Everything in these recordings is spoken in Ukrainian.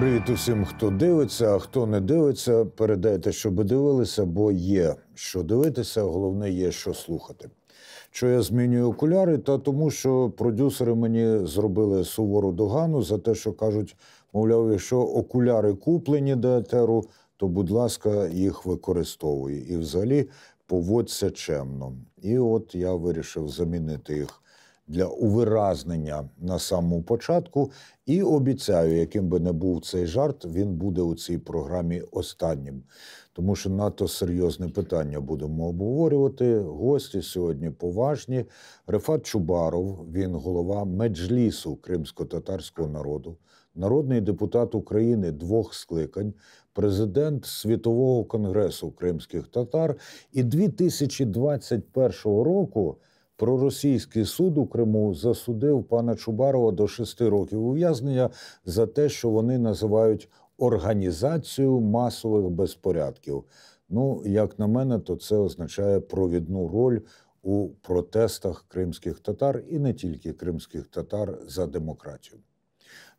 Привіт усім, хто дивиться, а хто не дивиться, передайте, щоб дивилися, бо є що дивитися, головне є що слухати. Що я змінюю окуляри? Та тому, що продюсери мені зробили сувору догану за те, що кажуть, мовляв, якщо окуляри куплені до етеру, то, будь ласка, їх використовуй. І взагалі поводься чемно. І от я вирішив замінити їх для увиразнення на самому початку. І обіцяю, яким би не був цей жарт, він буде у цій програмі останнім. Тому що надто серйозне питання будемо обговорювати. Гості сьогодні поважні. Рефат Чубаров, він голова Меджлісу кримсько-татарського народу, народний депутат України 2 скликань, президент Світового конгресу кримських татар. І 2021 року проросійський суд у Криму засудив пана Чубарова до 6 років ув'язнення за те, що вони називають організацією масових безпорядків. Ну, як на мене, то це означає провідну роль у протестах кримських татар і не тільки кримських татар за демократію.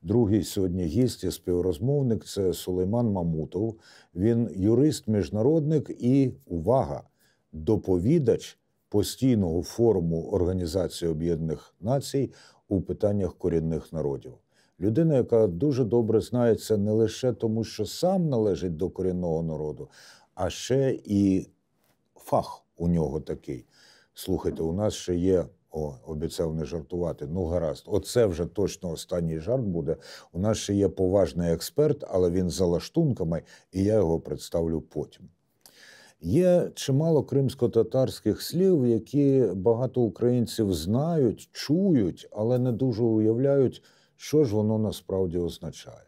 Другий сьогодні гість і співрозмовник – це Сулейман Мамутов. Він юрист-міжнародник і, увага, доповідач постійного форуму Організації Об'єднаних Націй у питаннях корінних народів. Людина, яка дуже добре знається не лише тому, що сам належить до корінного народу, а ще і фах у нього такий. Слухайте, у нас ще є, обіцяв не жартувати, ну гаразд, оце вже точно останній жарт буде. У нас ще є поважний експерт, але він за лаштунками, і я його представлю потім. Є чимало кримсько-татарських слів, які багато українців знають, чують, але не дуже уявляють, що ж воно насправді означає.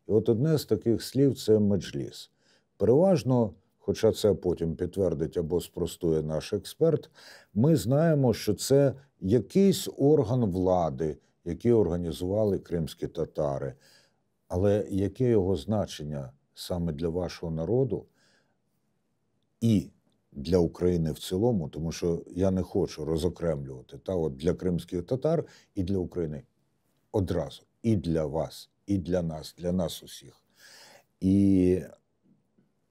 І от одне з таких слів – це меджліс. Переважно, хоча це потім підтвердить або спростує наш експерт, ми знаємо, що це якийсь орган влади, який організували кримські татари. Але яке його значення саме для вашого народу і для України в цілому, тому що я не хочу розокремлювати, от для кримських татар і для України одразу, і для вас, і для нас усіх. І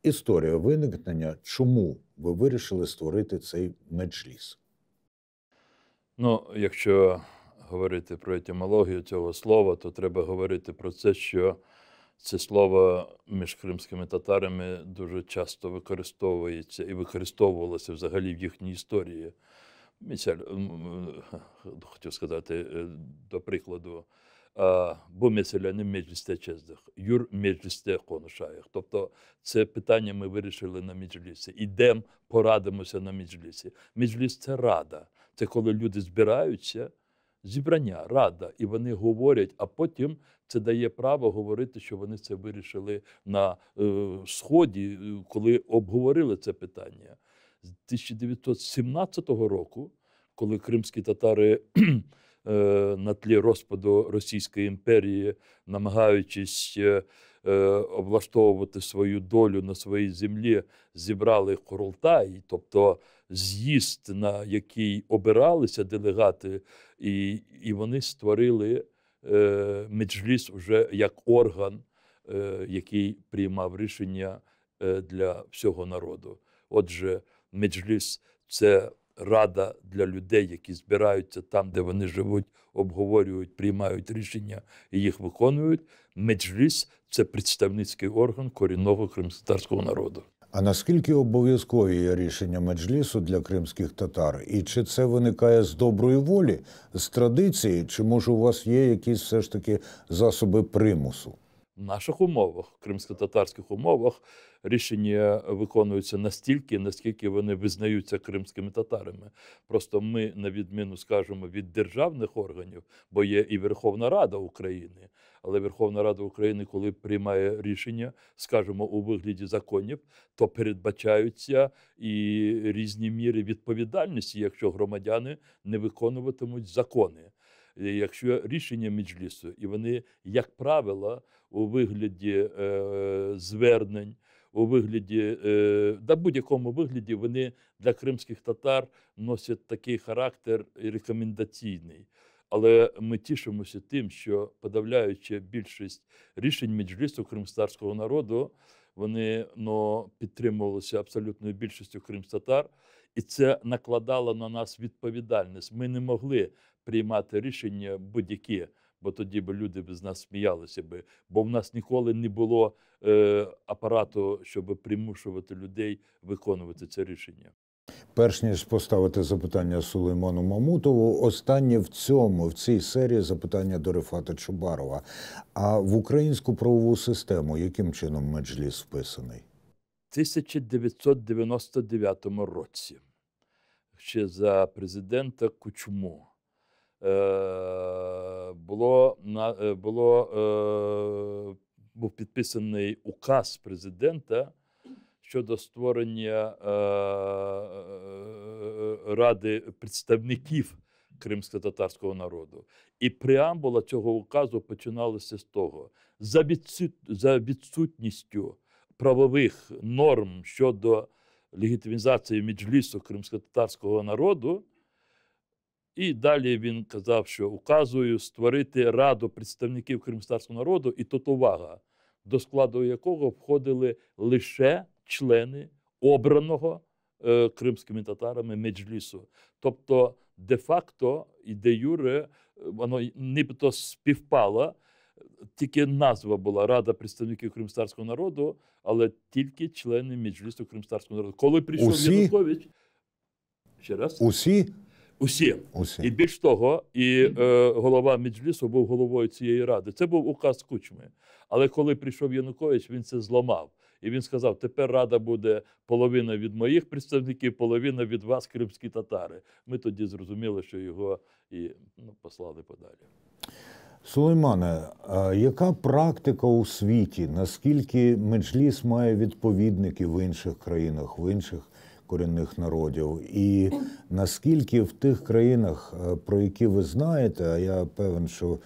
історія виникнення, чому ви вирішили створити цей меджліс? Ну, якщо говорити про етимологію цього слова, то треба говорити про це, що це слово між кримськими татарами дуже часто використовується і використовувалося взагалі в їхній історії. Хотів сказати, до прикладу, «Бу меселя не меджлісте чездих, юр меджлісте конушаях». Тобто це питання ми вирішили на меджлісі. Ідемо, порадимося на меджлісі. Меджліс – це рада. Це коли люди збираються, зібрання, рада, і вони говорять, а потім це дає право говорити, що вони це вирішили на Сході, коли обговорили це питання. З 1917 року, коли кримські татари на тлі розпаду Російської імперії, намагаючись облаштовувати свою долю на своїй землі, зібрали Курултай, тобто з'їзд, на який обиралися делегати, і вони створили меджліс вже як орган, який приймав рішення для всього народу. Отже, меджліс – це рада для людей, які збираються там, де вони живуть, обговорюють, приймають рішення і їх виконують. Меджліс – це представницький орган корінного кримськотатарського народу. А наскільки обов'язкові є рішення меджлісу для кримських татар? І чи це виникає з доброї волі, з традиції, чи може у вас є якісь все ж таки засоби примусу? В наших умовах, кримсько-татарських умовах, рішення виконуються настільки, наскільки вони визнаються кримськими татарами. Просто ми, на відміну, скажімо, від державних органів, бо є і Верховна Рада України, але Верховна Рада України, коли приймає рішення, скажімо, у вигляді законів, то передбачаються і різні міри відповідальності, якщо громадяни не виконуватимуть закони. Якщо рішення меджлісу, і вони, як правило, у вигляді звернень, у вигляді, на будь-якому вигляді вони для кримських татар носять такий характер рекомендаційний. Але ми тішимося тим, що подавляюча більшість рішень Меджлісу кримськотатарського народу, вони підтримувалися абсолютною більшістю кримськотатар, і це накладало на нас відповідальність. Ми не могли приймати рішення будь-які, бо тоді б люди з нас сміялися би, бо в нас ніколи не було апарату, щоб примушувати людей виконувати це рішення. Перш ніж поставити запитання Сулейману Мамутову, останнє в цій серії запитання до Рифата Чубарова. А в українську правову систему яким чином Меджліс вписаний? В 1999 році, ще за президента Кучму, був підписаний указ президента щодо створення Ради представників кримськотатарського народу. І преамбула цього указу починалася з того: за відсутністю правових норм щодо легітимізації Меджлісу кримськотатарського народу. І далі він казав, що указую створити Раду представників кримськотатарського народу, і тут увага, до складу якого входили лише члени обраного кримськими татарами Меджлісу. Тобто, де-факто і де-юре воно нібито співпало, тільки назва була Рада представників кримськотатарського народу, але тільки члени Меджлісу кримськотатарського народу. Коли прийшов Янукович... Ще раз? Усі? Усі. І більш того, голова Меджлісу був головою цієї ради. Це був указ Кучми. Але коли прийшов Янукович, він це зламав. І він сказав, тепер рада буде половина від моїх представників, половина від вас, кримські татари. Ми тоді зрозуміли, що його і послали подалі. Сулеймане, а яка практика у світі? Наскільки Меджліс має відповідників в інших країнах, в інших корінних народів? І наскільки в тих країнах, про які ви знаєте, а я певен, що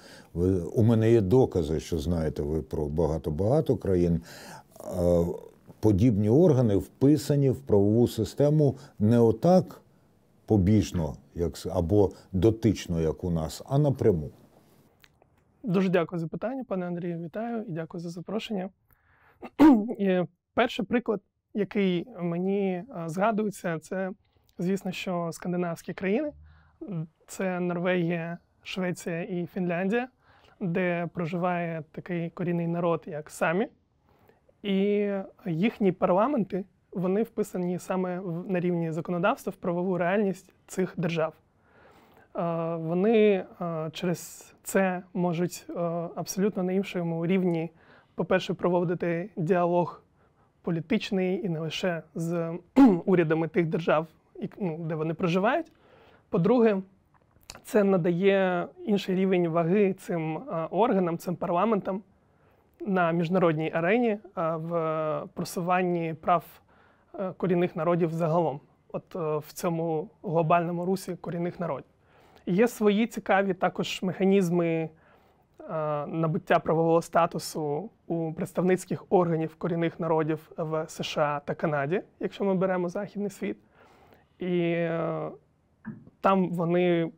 у мене є докази, що знаєте ви про багато-багато країн, подібні органи вписані в правову систему не отак побіжно або дотично, як у нас, а напряму? Дуже дякую за питання, пане Андрію, вітаю і дякую за запрошення. І перший приклад, який мені згадується, це, звісно, що скандинавські країни. Це Норвегія, Швеція і Фінляндія, де проживає такий корінний народ, як самі. І їхні парламенти, вони вписані саме на рівні законодавства в правову реальність цих держав. Вони через це можуть абсолютно на іншому рівні, по-перше, проводити діалог політичний і не лише з урядами тих держав, де вони проживають. По-друге, це надає інший рівень ваги цим органам, цим парламентам на міжнародній арені в просуванні прав корінних народів загалом, в цьому глобальному русі корінних народів. Є свої цікаві також механізми набуття правового статусу у представницьких органів корінних народів в США та Канаді, якщо ми беремо західний світ. І там вони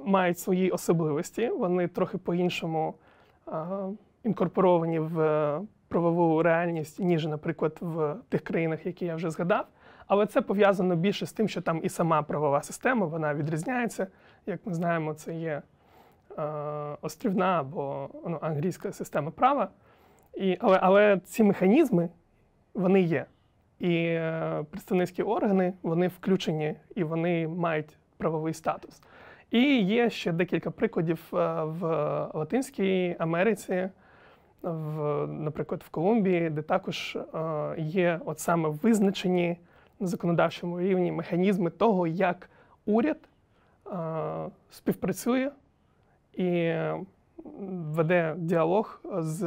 мають свої особливості, вони трохи по-іншому інкорпоровані в правову реальність, ніж, наприклад, в тих країнах, які я вже згадав. Але це пов'язано більше з тим, що там і сама правова система, вона відрізняється. Як ми знаємо, це є острівна або англійська система права. Але ці механізми, вони є. І представницькі органи, вони включені і вони мають правовий статус. І є ще декілька прикладів в Латинській Америці, наприклад, в Колумбії, де також є от саме визначені на законодавчому рівні механізми того, як уряд співпрацює і веде діалог з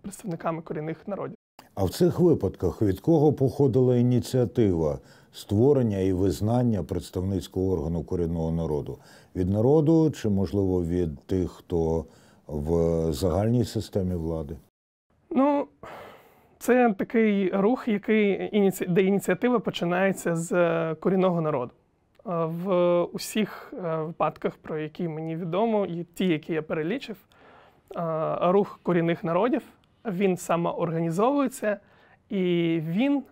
представниками корінних народів. А в цих випадках від кого походила ініціатива створення і визнання представницького органу корінного народу? Від народу чи, можливо, від тих, хто в загальній системі влади? Це такий рух, де ініціатива починається з корінного народу. В усіх випадках, про які мені відомо, і ті, які я перелічив, рух корінних народів, він самоорганізовується і він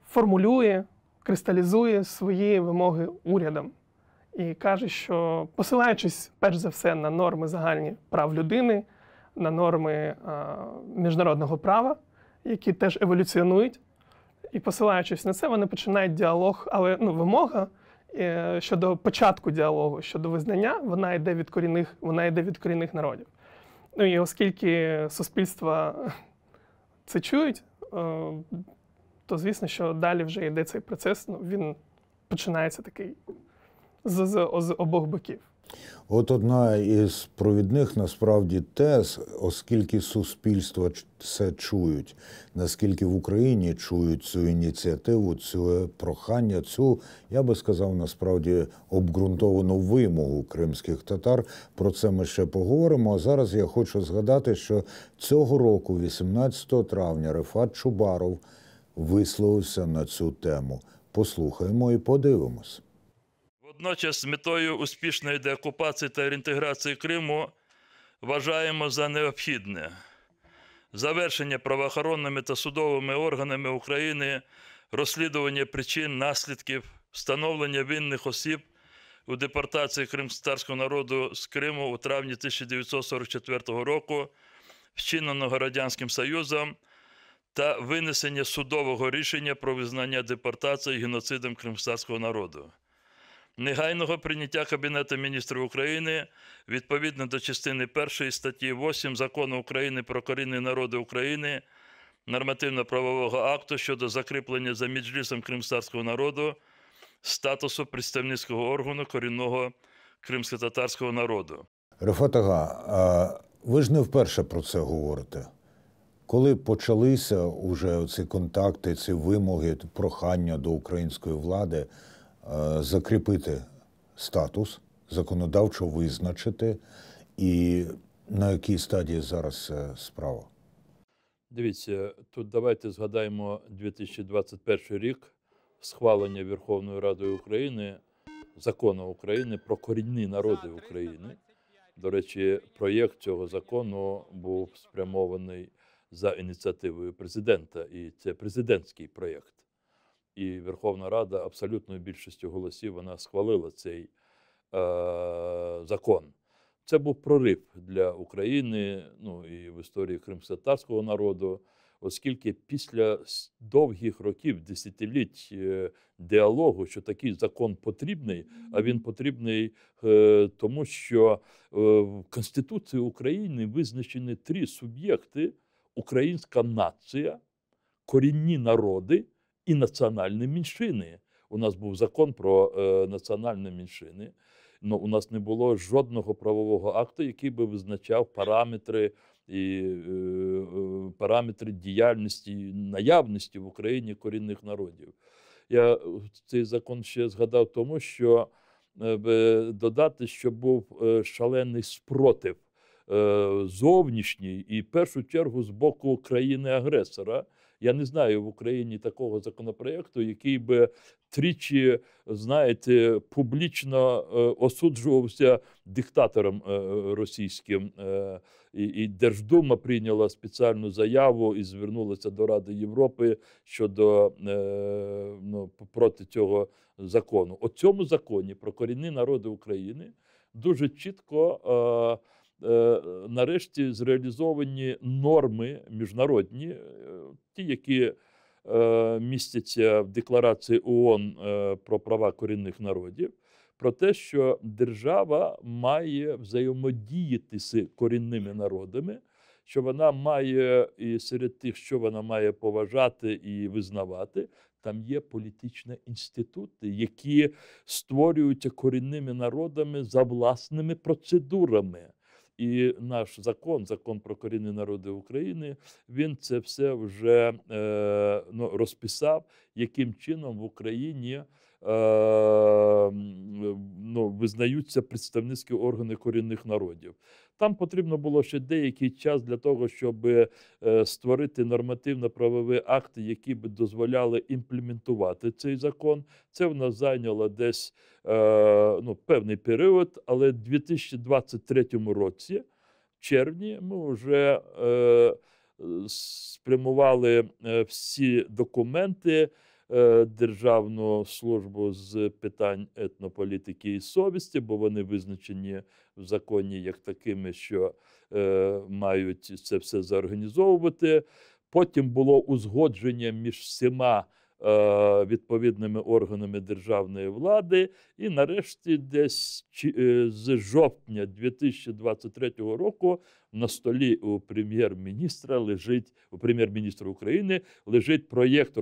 формулює, кристалізує свої вимоги урядам. І каже, що посилаючись, перш за все, на норми загальні прав людини, на норми міжнародного права, які теж еволюціонують, і посилаючись на це, вони починають діалог, але вимога щодо початку діалогу, щодо визнання, вона йде від корінних народів. І оскільки суспільства це чують, то звісно, що далі вже йде цей процес, він починається такий з обох боків. От одна із провідних, насправді, тез, оскільки суспільства це чують, наскільки в Україні чують цю ініціативу, цю прохання, цю, я би сказав, насправді, обґрунтовану вимогу кримських татар. Про це ми ще поговоримо. А зараз я хочу згадати, що цього року, 18 травня, Рефат Чубаров висловився на цю тему. Послухаємо і подивимось. Водночас з метою успішної деокупації та реінтеграції Криму вважаємо за необхідне завершення правоохоронними та судовими органами України розслідування причин, наслідків, встановлення винних осіб у депортації кримськотатарського народу з Криму у травні 1944 року, вчиненого Радянським Союзом, та винесення судового рішення про визнання депортації геноцидом кримськотатарського народу. Негайного прийняття Кабінетом міністрів України відповідно до частини 1 статті 8 Закону України про корінні народи України, нормативно-правового акту щодо закріплення за Меджлісом кримськотатарського народу статусу представницького органу корінного кримськотатарського народу. Рефат ага, ви ж не вперше про це говорите. Коли почалися уже ці контакти, ці вимоги, прохання до української влади закріпити статус, законодавчо визначити, і на якій стадії зараз справа? Дивіться, тут давайте згадаємо 2021 рік, схвалення Верховною Радою України Закону України про корінні народи України. До речі, проєкт цього закону був спрямований за ініціативою президента, і це президентський проєкт. І Верховна Рада абсолютною більшістю голосів вона схвалила цей закон. Це був прорив для України, і в історії кримськотатарського народу, оскільки після довгих років, десятиліть діалогу, що такий закон потрібний, а він потрібний тому, що в Конституції України визначені 3 суб'єкти: українська нація, корінні народи і національні меншини. У нас був закон про національні меншини, але у нас не було жодного правового акту, який би визначав параметри діяльності, наявності в Україні корінних народів. Я цей закон ще згадав тому, що додати, що був шалений спротив зовнішній і в першу чергу з боку країни-агресора. Я не знаю в Україні такого законопроєкту, який би тричі, знаєте, публічно осуджувався диктатором російським. І Держдума прийняла спеціальну заяву і звернулася до Ради Європи щодо проти цього закону. У цьому законі про корінні народи України дуже чітко нарешті зреалізовані норми міжнародні, ті, які містяться в Декларації ООН про права корінних народів, про те, що держава має взаємодіяти з корінними народами, що вона має, і серед тих, що вона має поважати і визнавати, там є політичні інститути, які створюються корінними народами за власними процедурами. І наш закон про корінні народи України, він це все вже розписав, яким чином в Україні визнаються представницькі органи корінних народів. Там потрібно було ще деякий час для того, щоб створити нормативно-правові акти, які б дозволяли імплементувати цей закон. Це в нас зайняло десь певний період, але в 2023 році, в червні, ми вже спрямували всі документи Державну службу з питань етнополітики і совісті, бо вони визначені в законі як такими, що мають це все заорганізовувати. Потім було узгодження між всіма відповідними органами державної влади. І нарешті десь з жовтня 2023 року на столі у прем'єр-міністра України лежить проєкт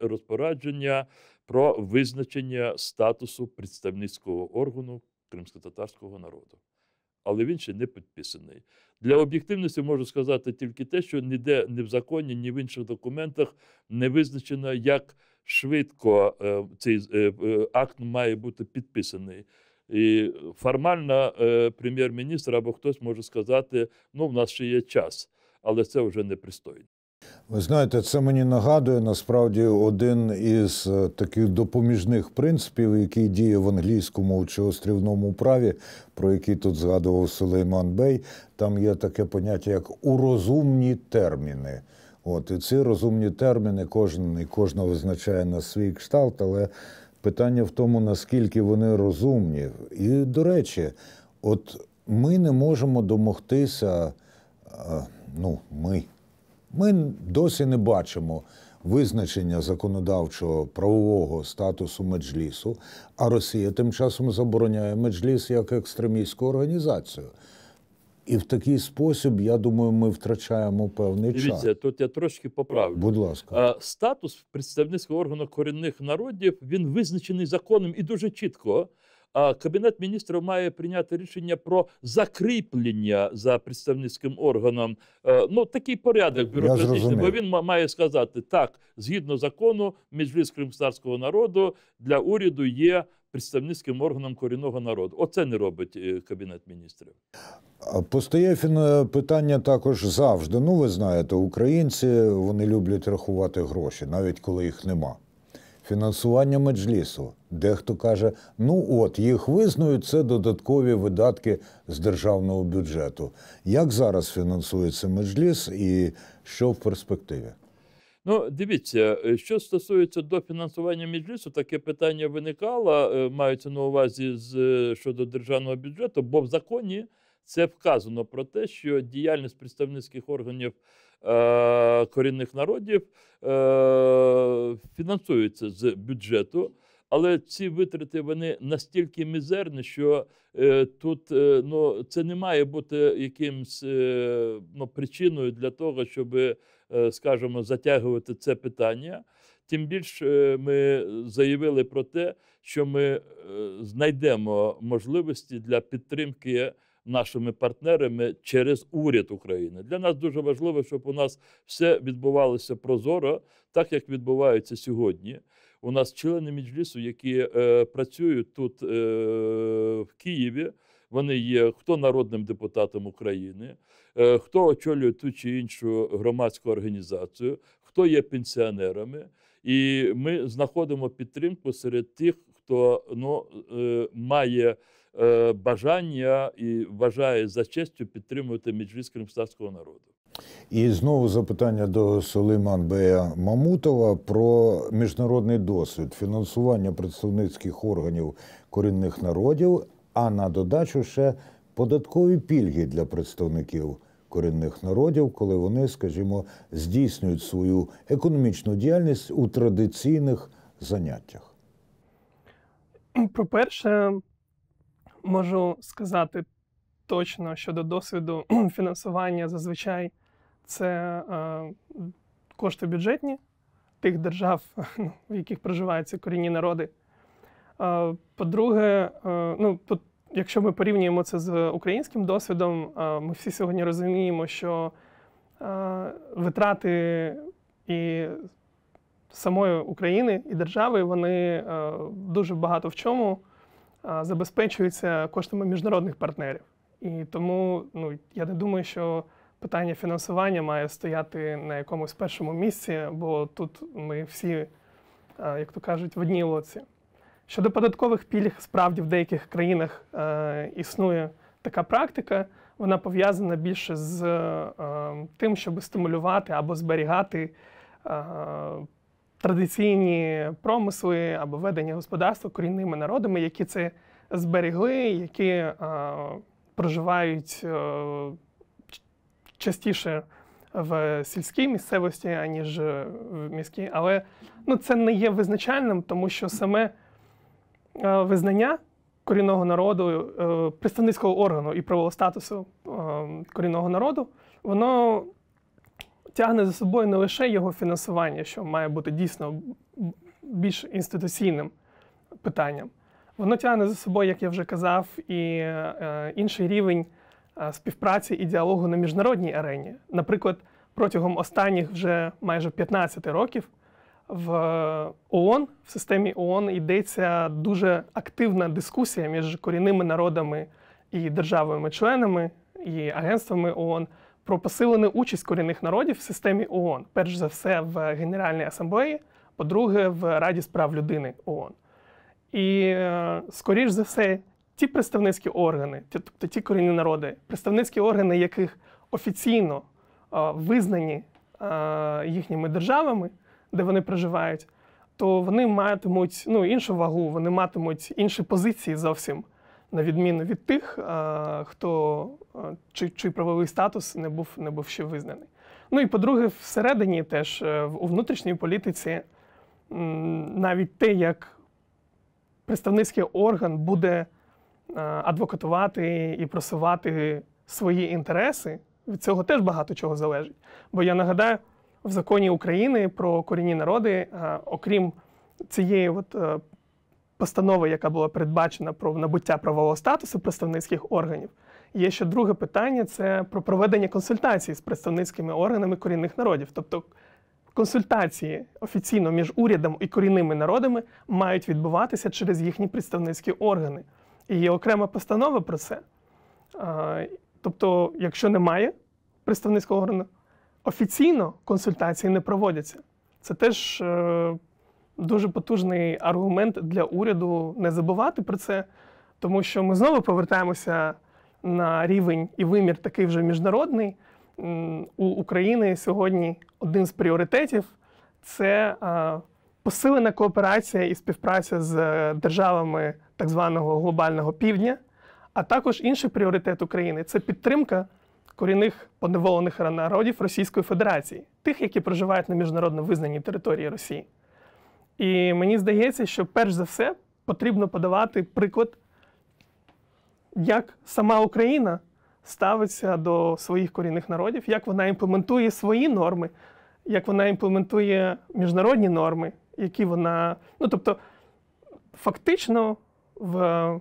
розпорядження про визначення статусу представницького органу кримськотатарського народу. Але він ще не підписаний. Для об'єктивності можу сказати тільки те, що ніде ні в законі, ні в інших документах не визначено, як швидко цей акт має бути підписаний. І формально прем'єр-міністр або хтось може сказати, в нас ще є час, але це вже непристойно. Ви знаєте, це мені нагадує, насправді, один із таких допоміжних принципів, який діє в англійському чи острівному праві, про який тут згадував Сулейман Бей. Там є таке поняття, як «урозумні терміни». І ці розумні терміни кожна визначає на свій кшталт, але питання в тому, наскільки вони розумні. І, до речі, ми не можемо домогтися, ми досі не бачимо визначення законодавчого правового статусу Меджлісу, а Росія тим часом забороняє Меджліс як екстремістську організацію. І в такий спосіб, я думаю, ми втрачаємо певний час. Дивіться, тут я трошки поправлю. Будь ласка. Статус представницького органу корінних народів, він визначений законом і дуже чітко. А Кабінет міністрів має прийняти рішення про закріплення за представницьким органом. Такий порядок бюрократичний, бо він має сказати, так, згідно закону, Меджліс кримськотатарського народу для уряду є представницьким органом корінного народу. Оце не робить Кабінет міністрів. Постає питання також завжди. Ви знаєте, українці, вони люблять рахувати гроші, навіть коли їх нема. Фінансування Меджлісу. Дехто каже, їх визнають, це додаткові видатки з державного бюджету. Як зараз фінансується Меджліс і що в перспективі? Дивіться, що стосується до фінансування Меджлісу, таке питання виникало, мається на увазі щодо державного бюджету, бо в законі це вказано про те, що діяльність представницьких органів корінних народів фінансується з бюджету, але ці витрати, вони настільки мізерні, що тут це не має бути якимсь причиною для того, щоб, скажімо, затягувати це питання. Тим більше ми заявили про те, що ми знайдемо можливості для підтримки нашими партнерами через уряд України. Для нас дуже важливо, щоб у нас все відбувалося прозоро, так як відбувається сьогодні. У нас члени Меджлісу, які працюють тут в Києві, вони є хто народним депутатом України, хто очолює ту чи іншу громадську організацію, хто є пенсіонерами. І ми знаходимо підтримку серед тих, хто має бажання і вважає за честю підтримувати Меджліс кримськотатарського народу. І знову запитання до Сулейман Бея Мамутова про міжнародний досвід фінансування представницьких органів корінних народів, а на додачу ще податкові пільги для представників корінних народів, коли вони, скажімо, здійснюють свою економічну діяльність у традиційних заняттях. По-перше, можу сказати точно щодо досвіду фінансування зазвичай це кошти бюджетні тих держав, в яких проживають ці корінні народи. По-друге, тут, якщо ми порівнюємо це з українським досвідом, ми всі сьогодні розуміємо, що витрати і самої України і держави, вони дуже багато в чому забезпечуються коштами міжнародних партнерів. І тому я не думаю, що питання фінансування має стояти на якомусь першому місці, бо тут ми всі, як то кажуть, в одній лодці. Щодо податкових пільг, справді в деяких країнах існує така практика. Вона пов'язана більше з тим, щоб стимулювати або зберігати традиційні промисли або ведення господарства корінними народами, які це зберегли, які проживають частіше в сільській місцевості, аніж в міській. Але це не є визначальним, тому що саме визнання корінного народу, представницького органу і правового статусу корінного народу, воно тягне за собою не лише його фінансування, що має бути дійсно більш інституційним питанням. Воно тягне за собою, як я вже казав, і інший рівень співпраці і діалогу на міжнародній арені. Наприклад, протягом останніх вже майже 15 років в ООН, в системі ООН йдеться дуже активна дискусія між корінними народами і державами-членами, і агентствами ООН про посилену участь корінних народів в системі ООН. Перш за все в Генеральній асамблеї, по-друге, в Раді з прав людини ООН. І, скоріш за все, ті представницькі органи, тобто ті корінні народи, представницькі органи, яких офіційно визнані їхніми державами, де вони проживають, то вони матимуть іншу вагу, вони матимуть інші позиції зовсім, на відміну від тих, чий правовий статус не був ще визнаний. І, по-друге, всередині теж, у внутрішній політиці, навіть те, як представницький орган буде адвокатувати і просувати свої інтереси, від цього теж багато чого залежить. Бо я нагадаю, в законі України про корінні народи, окрім цієї постанови, яка була передбачена про набуття правового статусу представницьких органів, є ще друге питання – це про проведення консультацій з представницькими органами корінних народів. Тобто консультації офіційно між урядом і корінними народами мають відбуватися через їхні представницькі органи. І є окрема постанова про це. Тобто, якщо немає представницького органу, офіційно консультації не проводяться. Це теж дуже потужний аргумент для уряду не забувати про це, тому що ми знову повертаємося на рівень і вимір такий вже міжнародний. У України сьогодні один з пріоритетів – це посилена кооперація і співпраця з державами так званого глобального півдня, а також інший пріоритет України – це підтримка корінних поневолених народів Російської Федерації, тих, які проживають на міжнародно визнаній території Росії. І мені здається, що перш за все потрібно подавати приклад, як сама Україна ставиться до своїх корінних народів, як вона імплементує свої норми, як вона імплементує міжнародні норми, які вона... Тобто, фактично, в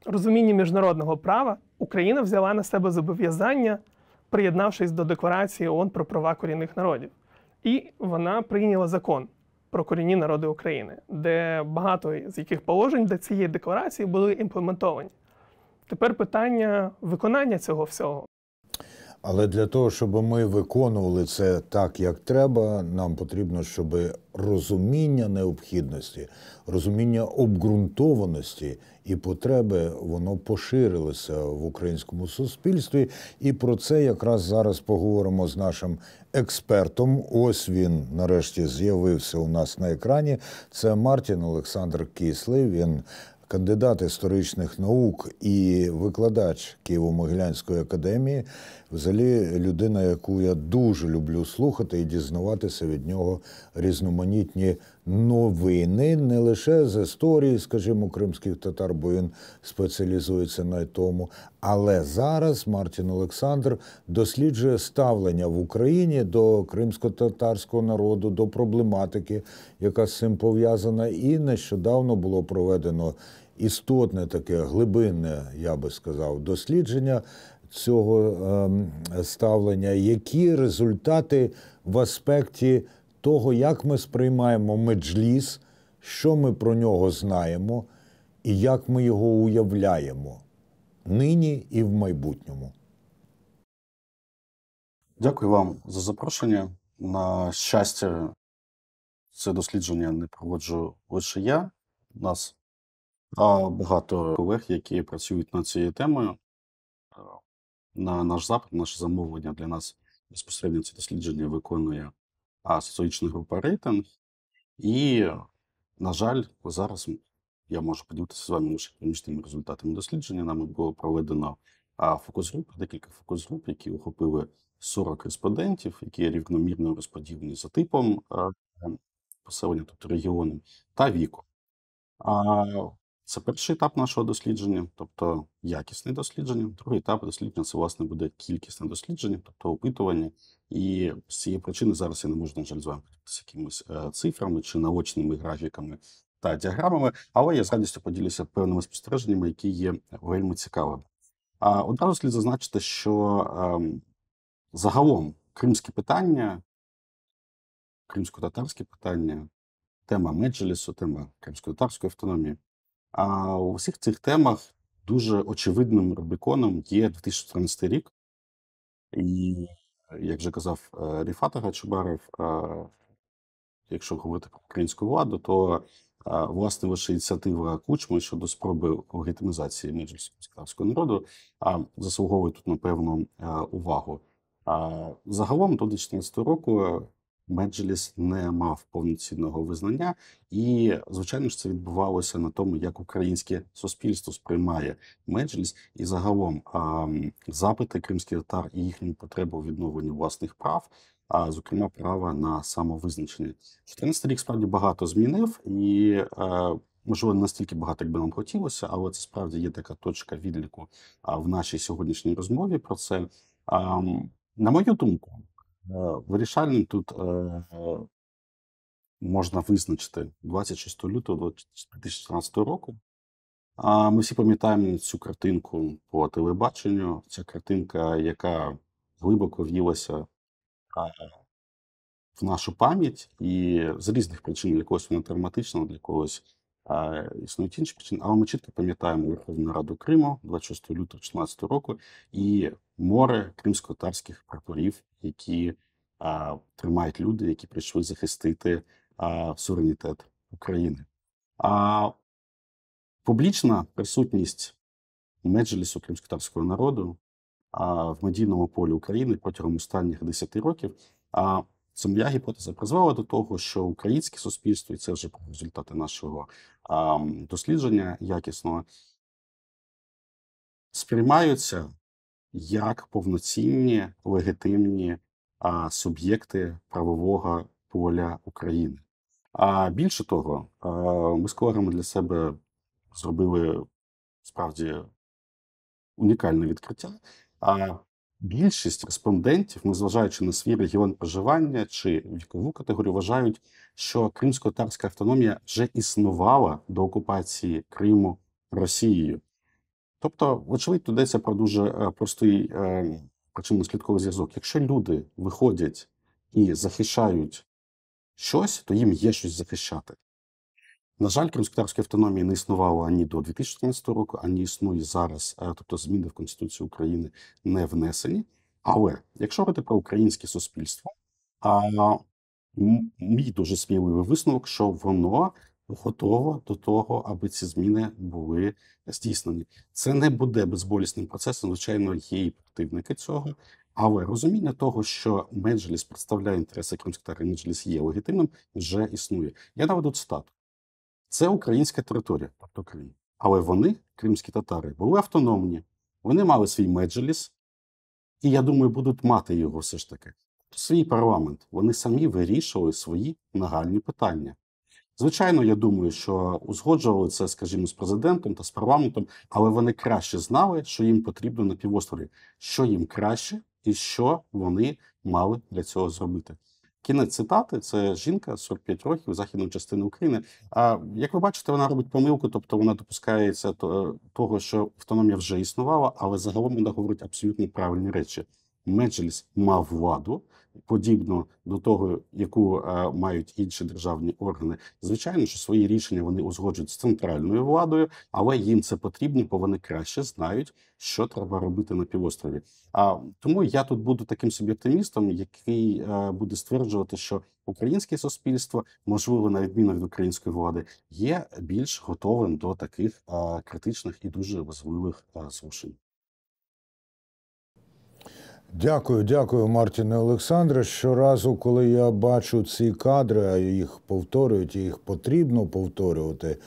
розумінні міжнародного права Україна взяла на себе зобов'язання, приєднавшись до Декларації ООН про права корінних народів. І вона прийняла закон про корінні народи України, де багато з яких положень до цієї декларації були імплементовані. Тепер питання виконання цього всього. Але для того, щоб ми виконували це так, як треба, нам потрібно, щоб розуміння необхідності, розуміння обґрунтованості і потреби, воно поширилося в українському суспільстві. І про це якраз зараз поговоримо з нашим експертом. Ось він нарешті з'явився у нас на екрані. Це Мартін Олександр Кислий. Він кандидат історичних наук і викладач Києво-Могилянської академії. Взагалі людина, яку я дуже люблю слухати і дізнаватися від нього різноманітні новини, не лише з історії, скажімо, кримських татар, бо він спеціалізується на тому. Але зараз Мартін Олександр досліджує ставлення в Україні до кримсько-татарського народу, до проблематики, яка з цим пов'язана. І нещодавно було проведено істотне таке глибинне, я би сказав, дослідження цього ставлення. Які результати в аспекті того, як ми сприймаємо Меджліс, що ми про нього знаємо і як ми його уявляємо нині і в майбутньому. Дякую вам за запрошення. На щастя, це дослідження не проводжу лише я. У нас багато колег, які працюють над цією темою. На наш запит, наше замовлення для нас безпосередньо це дослідження виконує соціологічна група «Рейтинг». І, на жаль, зараз я можу поділитися з вами лише клінічними результатами дослідження. Нами було проведено фокус-груп, декілька фокус-груп, які охопили 40 респондентів, які рівномірно розподілені за типом поселення, тобто регіоном, та віком. Це перший етап нашого дослідження, тобто якісне дослідження. Другий етап дослідження – це, власне, буде кількісне дослідження, тобто опитування. І з цієї причини зараз я не можу, на жаль, з вами поділитися якимись цифрами чи наочними графіками та діаграмами, але я з радістю поділюся певними спостереженнями, які є вельми цікавими. Одразу слід зазначити, що загалом кримське питання, кримсько-татарське питання, тема Меджлісу, тема кримсько-татарської автономії, у всіх цих темах дуже очевидним рубіконом є 2014 рік. І, як вже казав Ріфат Агачубаров, якщо говорити про українську владу, то, власне, ваша ініціатива Кучми щодо спроби легітимізації Меджлісу кримськотатарського народу заслуговує тут на певну увагу. Загалом до 2014 року Меджліс не мав повноцінного визнання, і, звичайно ж, це відбувалося на тому, як українське суспільство сприймає Меджліс, і загалом запити кримських татар і їхню потребу в відновленні власних прав, зокрема права на самовизначення. 2014 рік справді багато змінив, і, можливо, не настільки багато, як би нам хотілося, але це справді є така точка відліку в нашій сьогоднішній розмові про це. На мою думку, вирішальним тут можна визначити 26 лютого 2014 року. Ми всі пам'ятаємо цю картинку по телебаченню. Ця картинка, яка глибоко в'їлася в нашу пам'ять, і з різних причин, для когось вона травматична, для когось існують інші причини, але ми чітко пам'ятаємо Верховну Раду Криму 26 лютого 2014 року і море кримсько-татарських прапорів, які тримають люди, які прийшли захистити суверенітет України. Публічна присутність Меджлісу кримськотатарського народу в медійному полі України протягом останніх 10 років, це моя гіпотеза, призвела до того, що українське суспільство, і це вже результати нашого дослідження якісного, сприймаються як повноцінні, легітимні суб'єкти правового поля України. Більше того, ми з колегами для себе зробили справді унікальне відкриття. Більшість респондентів, незважаючи на свій регіон проживання чи вікову категорію, вважають, що кримсько-татарська автономія вже існувала до окупації Криму Росією. Тобто, вочевидь, йдеться про дуже простий причинно-наслідковий зв'язок. Якщо люди виходять і захищають щось, то їм є щось захищати. На жаль, кримськотатарської автономії не існувало ані до 2014 року, ані існує зараз, тобто зміни в Конституцію України не внесені. Але, якщо говорити про українське суспільство, мій дуже сміливий висновок, що воно готово до того, аби ці зміни були здійснені. Це не буде безболісним процесом, звичайно, є і противники цього, але розуміння того, що Меджліс представляє інтереси кримських татар, і Меджліс є легітимним, вже існує. Я наведу цитату. Це українська територія, тобто Крим. Але вони, кримські татари, були автономні, вони мали свій Меджліс, і, я думаю, будуть мати його все ж таки. Свій парламент. Вони самі вирішували свої нагальні питання. Звичайно, я думаю, що узгоджували це, скажімо, з президентом та з парламентом, але вони краще знали, що їм потрібно на півострові, що їм краще і що вони мали для цього зробити. Кінець цитати – це жінка, 45 років, західної частини України. Як ви бачите, вона робить помилку, тобто вона допускається того, що автономія вже існувала, але загалом вона говорить абсолютно правильні речі. Меджліс мав владу, подібно до того, яку мають інші державні органи. Звичайно, що свої рішення вони узгоджують з центральною владою, але їм це потрібно, бо вони краще знають, що треба робити на півострові. Тому я тут буду таким собі оптимістом, який буде стверджувати, що українське суспільство, можливо, на відміну від української влади, є більш готовим до таких критичних і дуже важливих зрушень. Дякую, Мартіне Олександре. Щоразу, коли я бачу ці кадри, а їх повторюють, їх потрібно повторювати,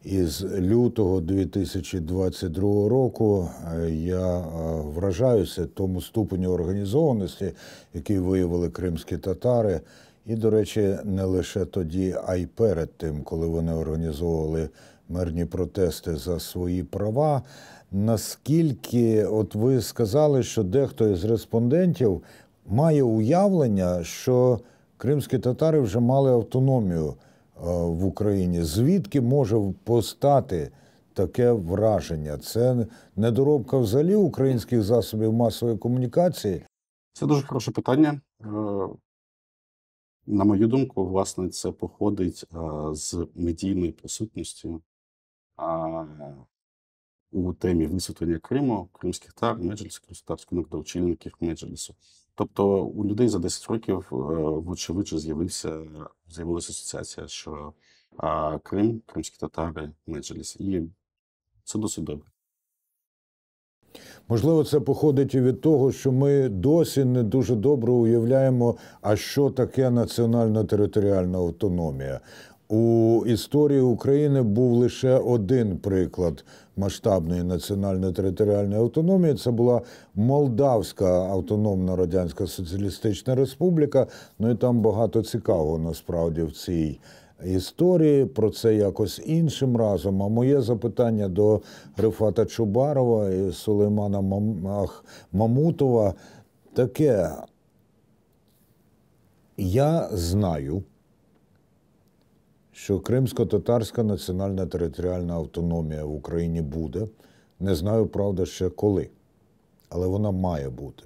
із лютого 2022 року, я вражаюся тому ступеню організованості, який виявили кримські татари. І, до речі, не лише тоді, а й перед тим, коли вони організовували мирні протести за свої права. Наскільки, от ви сказали, що дехто із респондентів має уявлення, що кримські татари вже мали автономію в Україні. Звідки може постати таке враження? Це недоробка взагалі українських засобів масової комунікації? Це дуже хороше питання. На мою думку, власне, це походить з медійної присутності у темі висвітлення Криму, кримських татар, Меджлісу, кримськотатарського народу, очільників Меджлісу. Тобто у людей за 10 років, вочевидь, з'явилася асоціація, що Крим, кримські татари, Меджліс. І це досить добре. Можливо, це походить і від того, що ми досі не дуже добре уявляємо, а що таке національно-територіальна автономія. У історії України був лише один приклад масштабної національно-територіальної автономії. Це була Молдавська автономна Радянська Соціалістична Республіка. Ну і там багато цікавого насправді в цій історії. Про це якось іншим разом. А моє запитання до Рифата Чубарова і Сулеймана Мамутова таке. Я знаю, що кримсько-татарська національна територіальна автономія в Україні буде. Не знаю, правда, ще коли. Але вона має бути.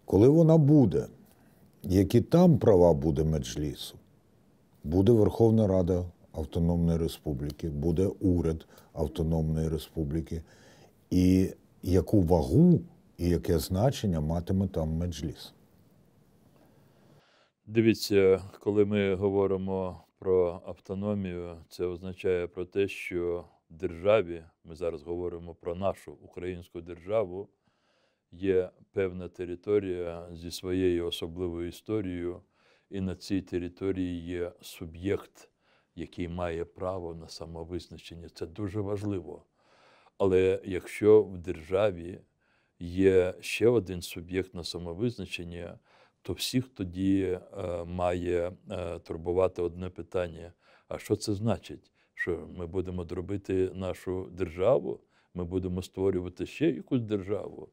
Коли вона буде, які там права буде Меджлісу? Буде Верховна Рада Автономної Республіки, буде уряд Автономної Республіки. І яку вагу і яке значення матиме там Меджліс? Дивіться, коли ми говоримо про автономію, це означає про те, що в державі, ми зараз говоримо про нашу українську державу, є певна територія зі своєю особливою історією, і на цій території є суб'єкт, який має право на самовизначення. Це дуже важливо. Але якщо в державі є ще один суб'єкт на самовизначення, то всіх тоді має турбувати одне питання. А що це значить? Що ми будемо дробити нашу державу? Ми будемо створювати ще якусь державу?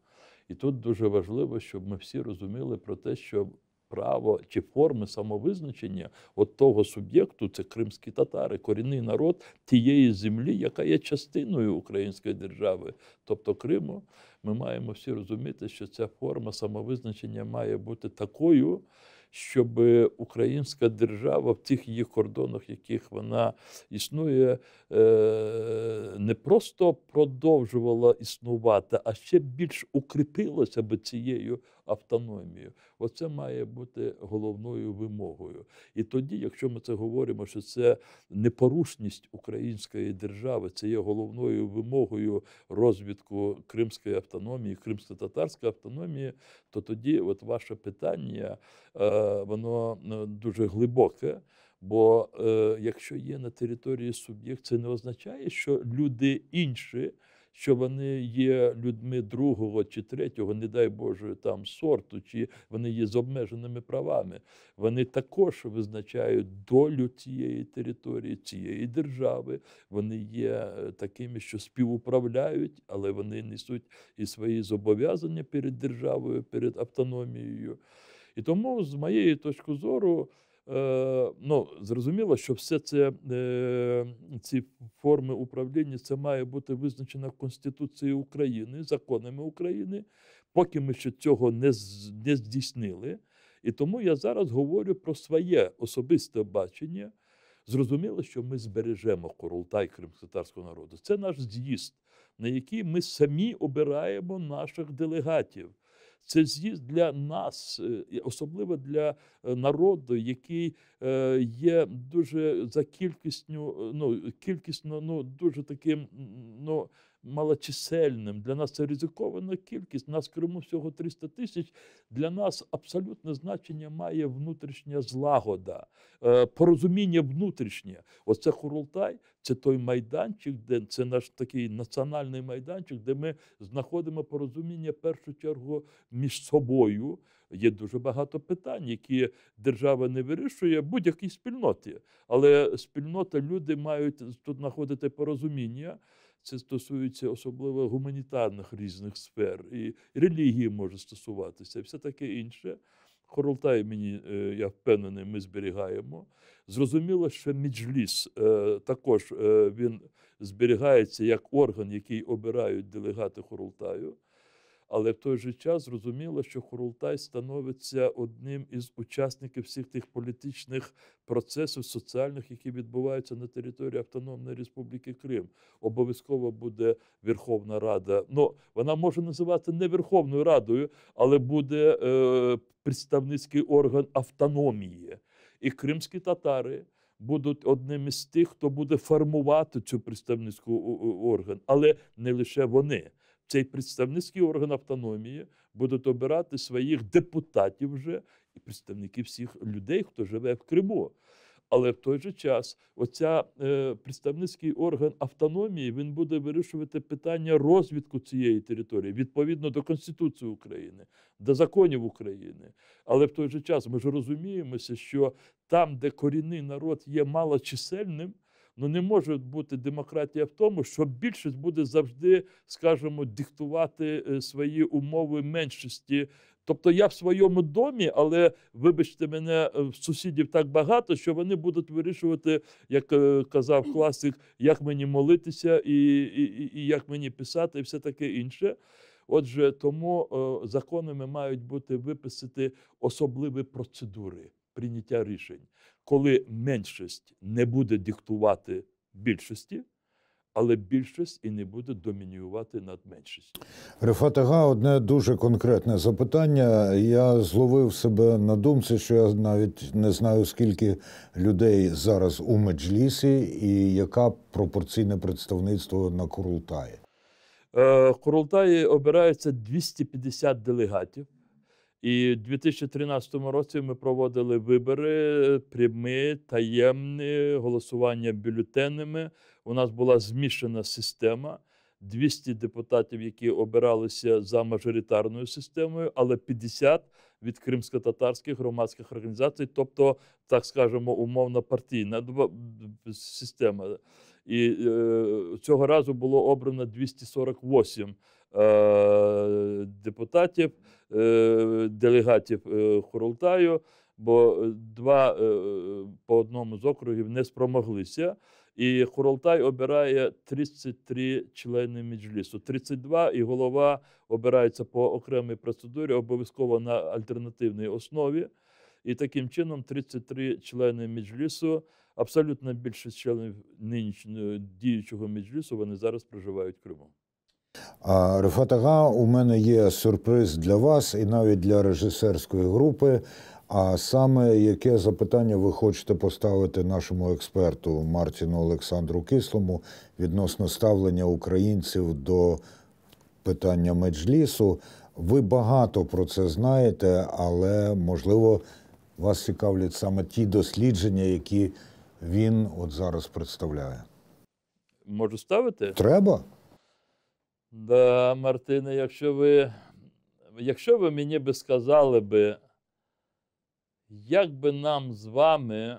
І тут дуже важливо, щоб ми всі розуміли про те, що право чи форми самовизначення от того суб'єкту, це кримські татари, корінний народ тієї землі, яка є частиною української держави, тобто Криму, ми маємо всі розуміти, що ця форма самовизначення має бути такою, щоб українська держава в тих її кордонах, яких вона існує, не просто продовжувала існувати, а ще більш укріпилася би цією автономією. Оце має бути головною вимогою. І тоді, якщо ми це говоримо, що це непорушність української держави, це є головною вимогою розвитку кримської автономії, кримсько-татарської автономії, то тоді от ваше питання, воно дуже глибоке. Бо якщо є на території суб'єкт, це не означає, що люди інші, що вони є людьми другого чи третього, не дай Боже, там сорту, чи вони є з обмеженими правами. Вони також визначають долю цієї території, цієї держави. Вони є такими, що співуправляють, але вони несуть і свої зобов'язання перед державою, перед автономією. І тому, з моєї точки зору, зрозуміло, що все це, ці форми управління, це має бути визначено Конституцією України, законами України. поки ми ще цього не здійснили. І тому я зараз говорю про своє особисте бачення. Зрозуміло, що ми збережемо Курултай кримськотатарського народу. Це наш з'їзд, на який ми самі обираємо наших делегатів. Це з'їзд для нас, особливо для народу, який є дуже за кількісно дуже таким малочисельним. Для нас це ризикована кількість. Нас в Криму всього 300 тисяч. Для нас абсолютне значення має внутрішня злагода, порозуміння внутрішнє. Оце Курултай, це той майданчик, де це наш такий національний майданчик, де ми знаходимо порозуміння в першу чергу між собою. Є дуже багато питань, які держава не вирішує в будь-якій спільноті. Але спільнота, люди мають тут знаходити порозуміння. Це стосується особливо гуманітарних різних сфер, і релігії може стосуватися, і все таке інше. Курултай, я впевнений, ми зберігаємо. Зрозуміло, що Меджліс також він зберігається як орган, який обирають делегати Курултаю. Але в той же час зрозуміло, що Курултай становиться одним із учасників всіх тих політичних процесів соціальних, які відбуваються на території Автономної Республіки Крим. Обов'язково буде Верховна Рада. Вона може називати не Верховною Радою, але буде представницький орган автономії. І кримські татари будуть одним із тих, хто буде формувати цю представницьку орган. Але не лише вони. Цей представницький орган автономії будуть обирати своїх депутатів вже і представників всіх людей, хто живе в Криму. Але в той же час представницький орган автономії, він буде вирішувати питання розвитку цієї території відповідно до Конституції України, до законів України. Але в той же час ми ж розуміємося, що там, де корінний народ є малочисельним, не може бути демократія в тому, що більшість буде завжди, скажімо, диктувати свої умови меншості. Тобто я в своєму домі, але, вибачте мене, сусідів так багато, що вони будуть вирішувати, як казав класик, як мені молитися і як мені писати і все таке інше. Отже, тому законами мають бути виписані особливі процедури прийняття рішень, коли меншість не буде диктувати більшості, але більшість і не буде домінувати над меншістю. Рефат Ага, одне дуже конкретне запитання. Я зловив себе на думці, що я навіть не знаю, скільки людей зараз у Меджлісі і яка пропорційне представництво на Курултаї. В Курултаї обирається 250 делегатів. І в 2013 році ми проводили вибори, прямі, таємні, голосування бюлетенями. У нас була змішана система. 200 депутатів, які обиралися за мажоритарною системою, але 50 від кримсько-татарських громадських організацій, тобто, так скажемо, умовно партійна система. І цього разу було обрано 248 депутатів, делегатів Курултаю, бо два по одному з округів не спромоглися. І Курултай обирає 33 члени Меджлісу. 32 і голова обирається по окремій процедурі, обов'язково на альтернативній основі. І таким чином 33 члени Меджлісу, абсолютна більшість членів нинішнього діючого Меджлісу, вони зараз проживають в Криму. Рефат Ага, у мене є сюрприз для вас і навіть для режисерської групи. А саме, яке запитання ви хочете поставити нашому експерту Мартіну Олександру Кислому відносно ставлення українців до питання Меджлісу? Ви багато про це знаєте, але, можливо, вас цікавлять саме ті дослідження, які він от зараз представляє. Можу ставити? Треба? Да, Мартине, якщо ви мені би сказали би, як би нам з вами,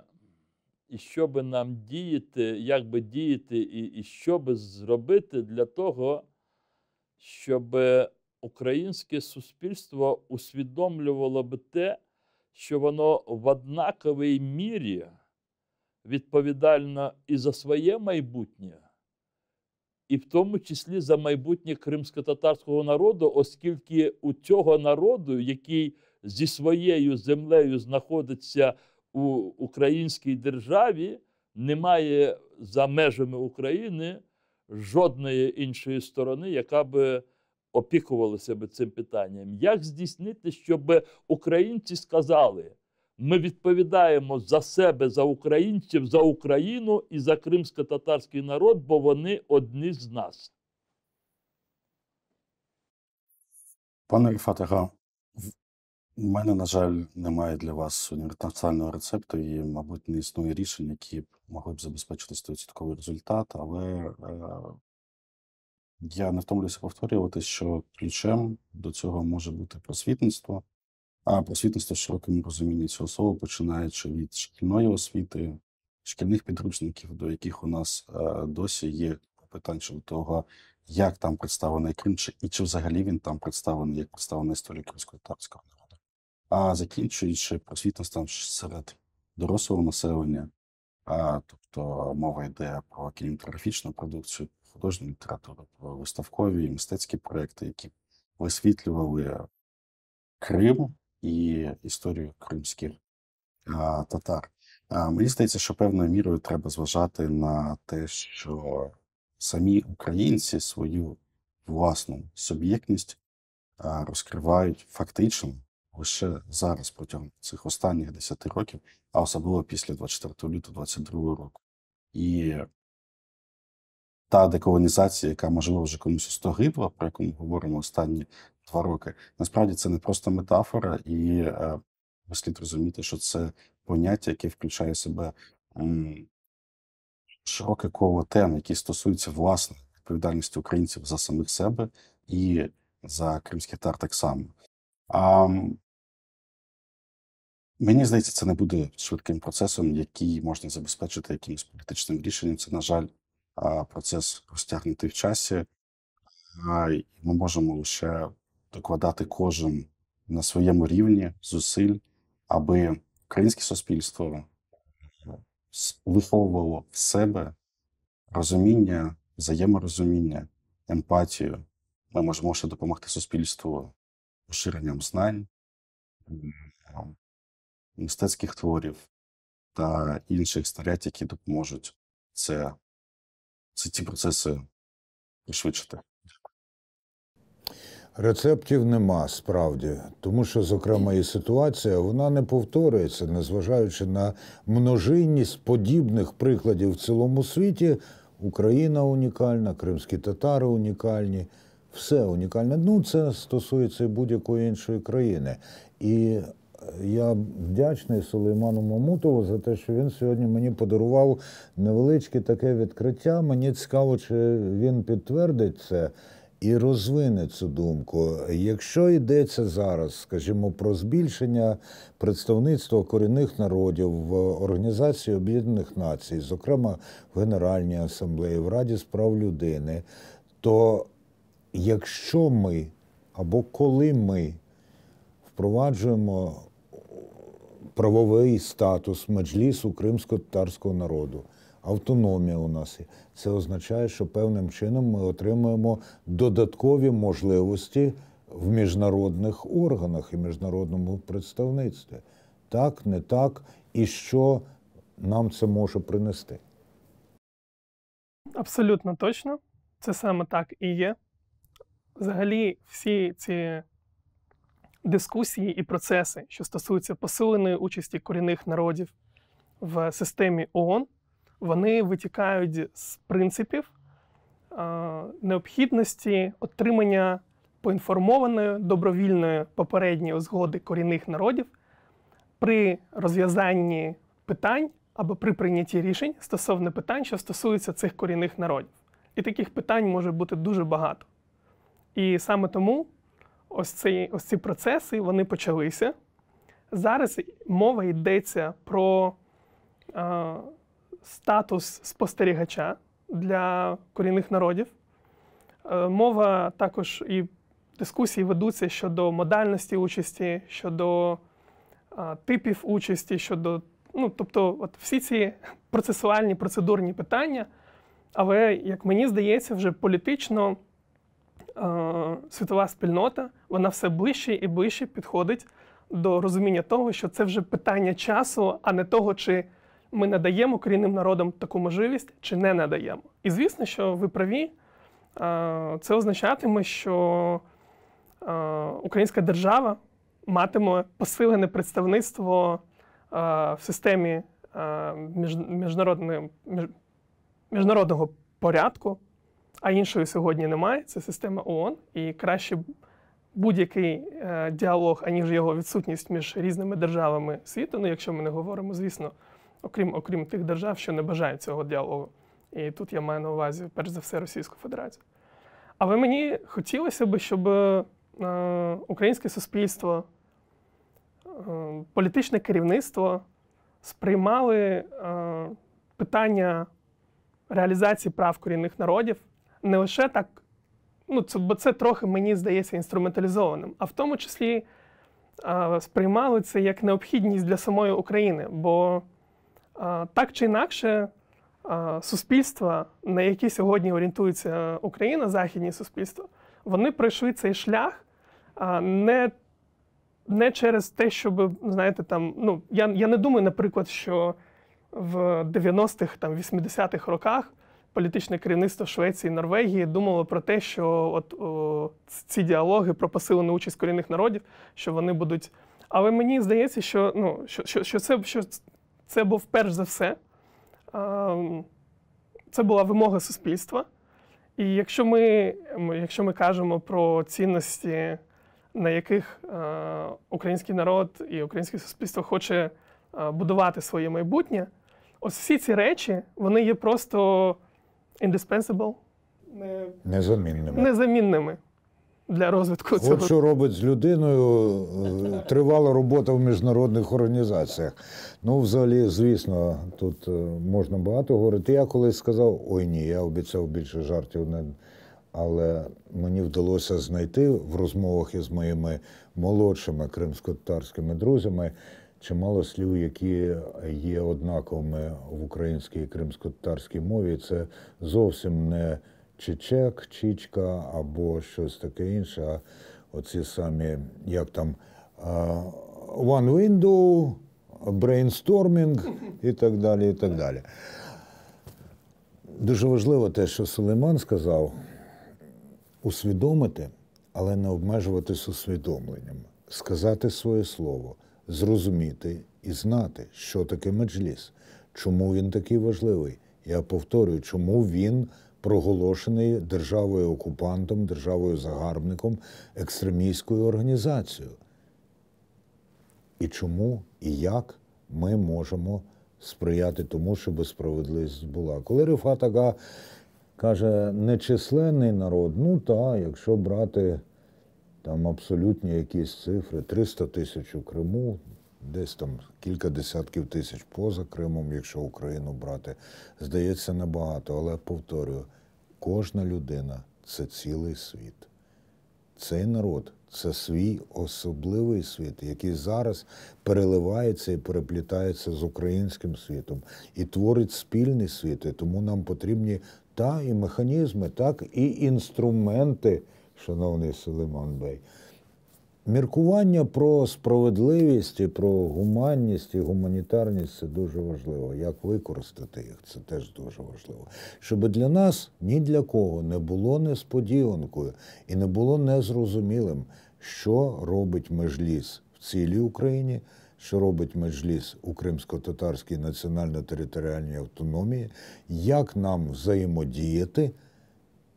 і що би нам діяти, як би діяти, і що би зробити для того, щоб українське суспільство усвідомлювало би те, що воно в однаковій мірі відповідально і за своє майбутнє, і в тому числі за майбутнє кримськотатарського народу, оскільки у цього народу, який зі своєю землею знаходиться у українській державі, немає за межами України жодної іншої сторони, яка би опікувалася би цим питанням. Як здійснити, щоб українці сказали: ми відповідаємо за себе, за українців, за Україну і за кримсько-татарський народ, бо вони одні з нас? Пане Рифате, у мене, на жаль, немає для вас універсального рецепту і, мабуть, не існує рішень, які могли б забезпечити 100% результат, але я не втомлююся повторювати, що ключем до цього може бути просвітництво, а просвітництво в широкому розумінні цього слова, починаючи від шкільної освіти, шкільних підручників, до яких у нас досі є питання щодо того, як там представлений Крим, і чи взагалі він там представлений, як представлена історія кримськотатарського народу. А закінчуючи просвітництвом серед дорослого населення, тобто мова йде про кінематографічну продукцію, художню літературу, про виставкові і мистецькі проекти, які висвітлювали Крим і історію кримських татар. Мені здається, що певною мірою треба зважати на те, що самі українці свою власну суб'єктність розкривають фактично лише зараз, протягом цих останніх 10 років, а особливо після 24 лютого 22 року. І та деколонізація, яка, можливо, вже комусь остогидла, про яку ми говоримо останні 2 роки, насправді це не просто метафора, і слід розуміти, що це поняття, яке включає в себе широке коло тем, які стосуються власної відповідальності українців за самих себе і за кримських татар так само. Мені здається, це не буде швидким процесом, який можна забезпечити якимось політичним рішенням. Це, на жаль, процес розтягнутий в часі. Ми можемо лише докладати кожен на своєму рівні зусиль, аби українське суспільство виховувало в себе розуміння, взаєморозуміння, емпатію. Ми можемо ще допомогти суспільству поширенням знань, мистецьких творів та інших знарядь, які допоможуть ці процеси пришвидшити. Рецептів нема, справді. Тому що, зокрема, і ситуація, вона не повторюється, незважаючи на множинність подібних прикладів в цілому світі. Україна унікальна, кримські татари унікальні, все унікальне. Ну, це стосується і будь-якої іншої країни. І я вдячний Сулейману Мамутову за те, що він сьогодні мені подарував невеличке таке відкриття. Мені цікаво, чи він підтвердить це і розвине цю думку. Якщо йдеться зараз, скажімо, про збільшення представництва корінних народів в Організації Об'єднаних Націй, зокрема в Генеральній Асамблеї, в Раді з прав людини, то якщо ми або коли ми впроваджуємо правовий статус меджлісу кримсько-татарського народу, автономія у нас є, це означає, що певним чином ми отримуємо додаткові можливості в міжнародних органах і міжнародному представництві. Так, не так, і що нам це може принести? Абсолютно точно. Це саме так і є. Взагалі, всі ці дискусії і процеси, що стосуються посиленої участі корінних народів в системі ООН, вони витікають з принципів необхідності отримання поінформованої, добровільної попередньої згоди корінних народів при розв'язанні питань або при прийнятті рішень стосовно питань, що стосуються цих корінних народів. І таких питань може бути дуже багато. І саме тому ось ці процеси, вони почалися. Зараз мова йдеться про статус спостерігача для корінних народів. Мова також і дискусії ведуться щодо модальності участі, щодо типів участі, щодо, тобто всі ці процесуальні, процедурні питання, Але, як мені здається, вже політично світова спільнота, вона все ближче і ближче підходить до розуміння того, що це вже питання часу, а не того, чи ми надаємо корінним народам таку можливість, чи не надаємо. І звісно, що ви праві, це означатиме, що українська держава матиме посилене представництво в системі міжнародного порядку, а іншої сьогодні немає, це система ООН, і краще будь-який діалог, аніж його відсутність між різними державами світу, ну, якщо ми не говоримо, звісно, окрім тих держав, що не бажають цього діалогу. І тут я маю на увазі, перш за все, Російську Федерацію. Але мені хотілося б, щоб українське суспільство, політичне керівництво сприймали питання реалізації прав корінних народів не лише так, бо це трохи, мені здається, інструменталізованим, а в тому числі сприймали це як необхідність для самої України. Бо так чи інакше суспільства, на які сьогодні орієнтується Україна, західні суспільства, вони пройшли цей шлях не через те, щоб, знаєте, там, я не думаю, наприклад, що в 90-х, 80-х роках політичне керівництво Швеції і Норвегії думало про те, що ці діалоги про посилену участь корінних народів, що вони будуть... Але мені здається, що це був перш за все, це була вимога суспільства. І якщо ми кажемо про цінності, на яких український народ і українське суспільство хоче будувати своє майбутнє, ось всі ці речі, вони є просто indispensable, незамінними для розвитку цього. От що робить з людиною тривала робота в міжнародних організаціях. Ну, взагалі, звісно, тут можна багато говорити. Я колись сказав, я обіцяв більше жартів, але мені вдалося знайти в розмовах із моїми молодшими кримськотатарськими друзями чимало слів, які є однаковими в українській і кримськотатарській мові. Це зовсім не чечек, чічка або щось таке інше, а оці самі, як там, one window, brainstorming і так далі, і так далі. Дуже важливо те, що Сулейман сказав, усвідомити, але не обмежуватись усвідомленням, сказати своє слово, зрозуміти і знати, що таке меджліс, чому він такий важливий. Я повторюю, чому він проголошений державою-окупантом, державою-загарбником, екстремістською організацією. І чому, і як ми можемо сприяти тому, щоб справедливість була. Коли Рифат Ага каже, нечисленний народ, якщо брати там абсолютні якісь цифри, 300 тисяч у Криму, десь там кілька десятків тисяч поза Кримом, якщо Україну брати, здається небагато, але повторюю, кожна людина – це цілий світ. Цей народ – це свій особливий світ, який зараз переливається і переплітається з українським світом і творить спільний світ. І тому нам потрібні і механізми, так і інструменти, шановний Сулейман Бей. Міркування про справедливість і про гуманність і гуманітарність – це дуже важливо. Як використати їх – це теж дуже важливо. Щоб для нас ні для кого не було несподіванкою і не було незрозумілим, що робить Меджліс в цілій Україні, що робить Меджліс у Кримсько-Татарській національно-територіальній автономії, як нам взаємодіяти.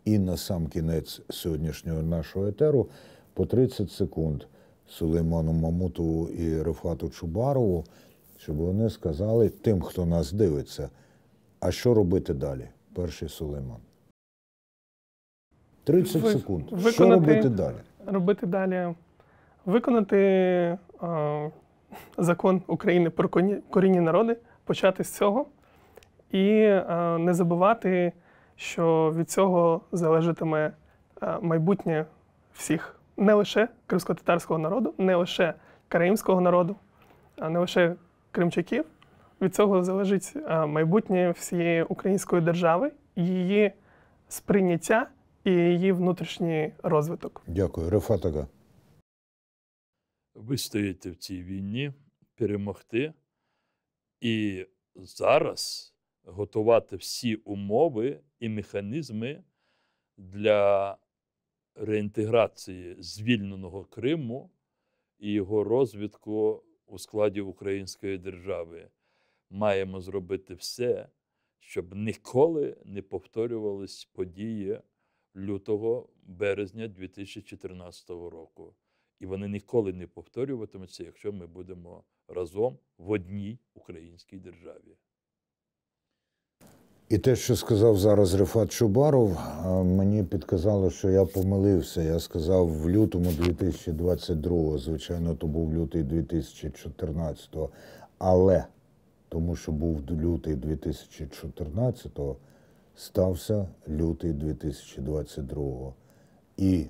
І на сам кінець сьогоднішнього нашого етеру по 30 секунд Сулейману Мамутову і Рифату Чубарову, щоб вони сказали тим, хто нас дивиться, а що робити далі? Перший Сулейман. 30 секунд. Що робити далі? Робити далі. Виконати закон України про корінні народи, почати з цього і не забувати, що від цього залежатиме майбутнє всіх. Не лише кримськотатарського народу, не лише караїмського народу, не лише кримчаків. Від цього залежить майбутнє всієї української держави її сприйняття і її внутрішній розвиток. Дякую. Рефат Ага. Ви стоїте в цій війні, перемогти і зараз готувати всі умови і механізми для реінтеграції звільненого Криму і його розвитку у складі української держави. Маємо зробити все, щоб ніколи не повторювались події лютого-березня 2014 року. І вони ніколи не повторюватимуться, якщо ми будемо разом в одній українській державі. І те, що сказав зараз Рефат Чубаров, мені підказало, що я помилився. Я сказав в лютому 2022-го, звичайно, то був лютий 2014-го. Але тому що був лютий 2014-го, стався лютий 2022-го. І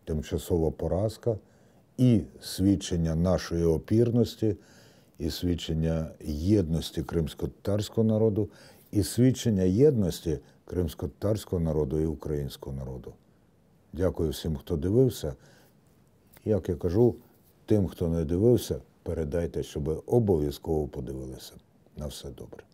тимчасова поразка, і свідчення нашої опірності, і свідчення єдності кримськотатарського народу, і свідчення єдності кримськотатарського народу і українського народу. Дякую всім, хто дивився. Як я кажу, тим, хто не дивився, передайте, щоб обов'язково подивилися. На все добре.